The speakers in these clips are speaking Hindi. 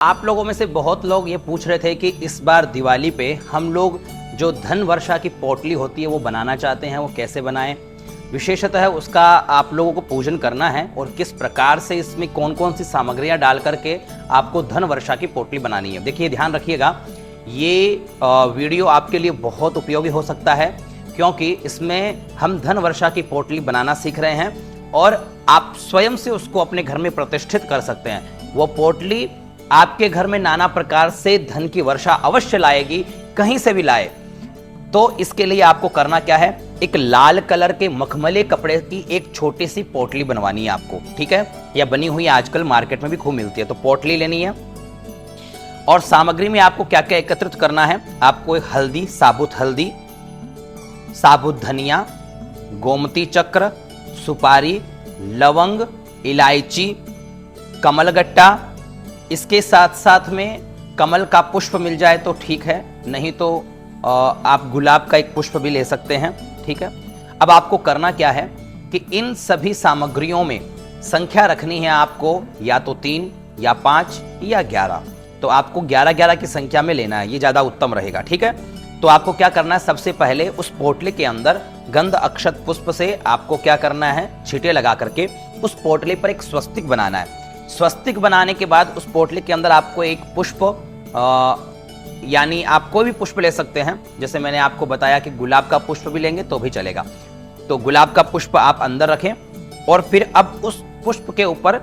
आप लोगों में से बहुत लोग ये पूछ रहे थे कि इस बार दिवाली पे हम लोग जो धन वर्षा की पोटली होती है वो बनाना चाहते हैं, वो कैसे बनाएं। विशेषतः उसका आप लोगों को पूजन करना है और किस प्रकार से इसमें कौन कौन सी सामग्रियां डाल करके आपको धन वर्षा की पोटली बनानी है। देखिए, ध्यान रखिएगा, ये वीडियो आपके लिए बहुत उपयोगी हो सकता है, क्योंकि इसमें हम धन वर्षा की पोटली बनाना सीख रहे हैं और आप स्वयं से उसको अपने घर में प्रतिष्ठित कर सकते हैं। वो पोटली आपके घर में नाना प्रकार से धन की वर्षा अवश्य लाएगी, कहीं से भी लाए। तो इसके लिए आपको करना क्या है, एक लाल कलर के मखमली कपड़े की एक छोटी सी पोटली बनवानी है आपको, ठीक है। यह बनी हुई आजकल मार्केट में भी खूब मिलती है। तो पोटली लेनी है और सामग्री में आपको क्या क्या एकत्रित करना है। आपको एक हल्दी, साबुत धनिया, गोमती चक्र, सुपारी, लवंग, इलायची, कमलगट्टा, इसके साथ साथ में कमल का पुष्प मिल जाए तो ठीक है, नहीं तो आप गुलाब का एक पुष्प भी ले सकते हैं, ठीक है। अब आपको करना क्या है कि इन सभी सामग्रियों में संख्या रखनी है आपको, या तो 3 या 5 या 11। तो आपको 11-11 की संख्या में लेना है, ये ज़्यादा उत्तम रहेगा, ठीक है। तो आपको क्या करना है, सबसे पहले उस पोटली के अंदर गंध अक्षत पुष्प से आपको क्या करना है, छींटे लगा करके उस पोटली पर एक स्वस्तिक बनाना है। स्वस्तिक बनाने के बाद उस पोटली के अंदर आपको एक पुष्प, यानी आप कोई भी पुष्प ले सकते हैं। जैसे मैंने आपको बताया कि गुलाब का पुष्प भी लेंगे तो भी चलेगा। तो गुलाब का पुष्प आप अंदर रखें और फिर अब उस पुष्प के ऊपर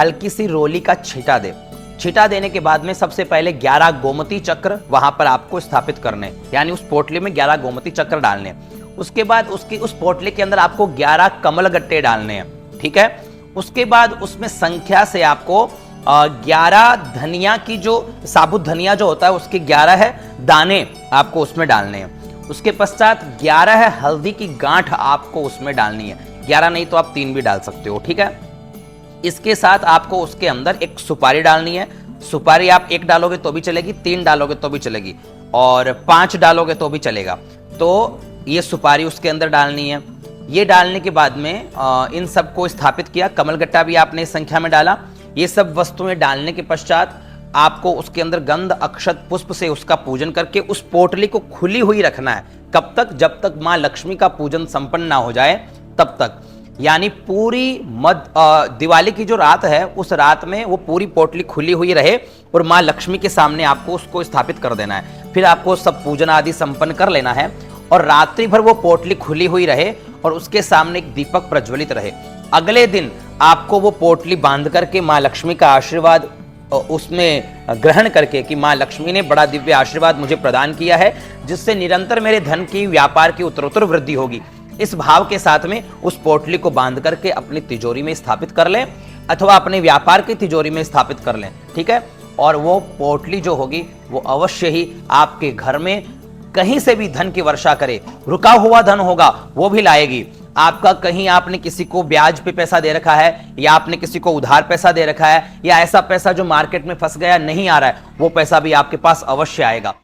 हल्की सी रोली का छींटा दें। छींटा देने के बाद में सबसे पहले 11 गोमती चक्र वहां पर आपको स्थापित करने, यानी उस पोटली में 11 गोमती चक्र डालने। उसके बाद उस पोटली के अंदर आपको 11 कमल गट्टे डालने हैं, ठीक है। उसके बाद उसमें संख्या से आपको 11 धनिया की, जो साबुत धनिया जो होता है उसके 11 है दाने आपको उसमें डालने हैं। उसके पश्चात 11 है हल्दी की गांठ आपको उसमें डालनी है। 11 नहीं तो आप 3 भी डाल सकते हो, ठीक है। इसके साथ आपको उसके अंदर एक सुपारी डालनी है। सुपारी आप 1 डालोगे तो भी चलेगी, 3 डालोगे तो भी चलेगी और 5 डालोगे तो भी चलेगा। तो ये सुपारी उसके अंदर डालनी है। ये डालने के बाद में इन सबको स्थापित किया। कमलगट्टा भी आपने इस संख्या में डाला। ये सब वस्तुएं डालने के पश्चात आपको उसके अंदर गंध अक्षत पुष्प से उसका पूजन करके उस पोटली को खुली हुई रखना है। कब तक? जब तक मां लक्ष्मी का पूजन संपन्न ना हो जाए तब तक, यानी पूरी दिवाली की जो रात है उस रात में वो पूरी पोटली खुली हुई रहे और मां लक्ष्मी के सामने आपको उसको स्थापित कर देना है। फिर आपको सब पूजन आदि संपन्न कर लेना है और रात्रि भर वो पोटली खुली हुई रहे और उसके सामने एक दीपक प्रज्वलित रहे। अगले दिन आपको वो पोटली बांध करके मां लक्ष्मी का आशीर्वाद उसमें ग्रहण करके कि मां लक्ष्मी ने बड़ा दिव्य आशीर्वाद मुझे प्रदान किया है, जिससे निरंतर मेरे धन की, व्यापार की उत्तरोत्तर वृद्धि होगी, इस भाव के साथ में उस पोटली को बांध करके अपनी तिजोरी में स्थापित कर लें अथवा अपने व्यापार की तिजोरी में स्थापित कर लें, ठीक है। और वो पोटली जो होगी वो अवश्य ही आपके घर में कहीं से भी धन की वर्षा करे। रुका हुआ धन होगा वो भी लाएगी। आपका कहीं आपने किसी को ब्याज पे पैसा दे रखा है या आपने किसी को उधार पैसा दे रखा है या ऐसा पैसा जो मार्केट में फंस गया नहीं आ रहा है, वो पैसा भी आपके पास अवश्य आएगा।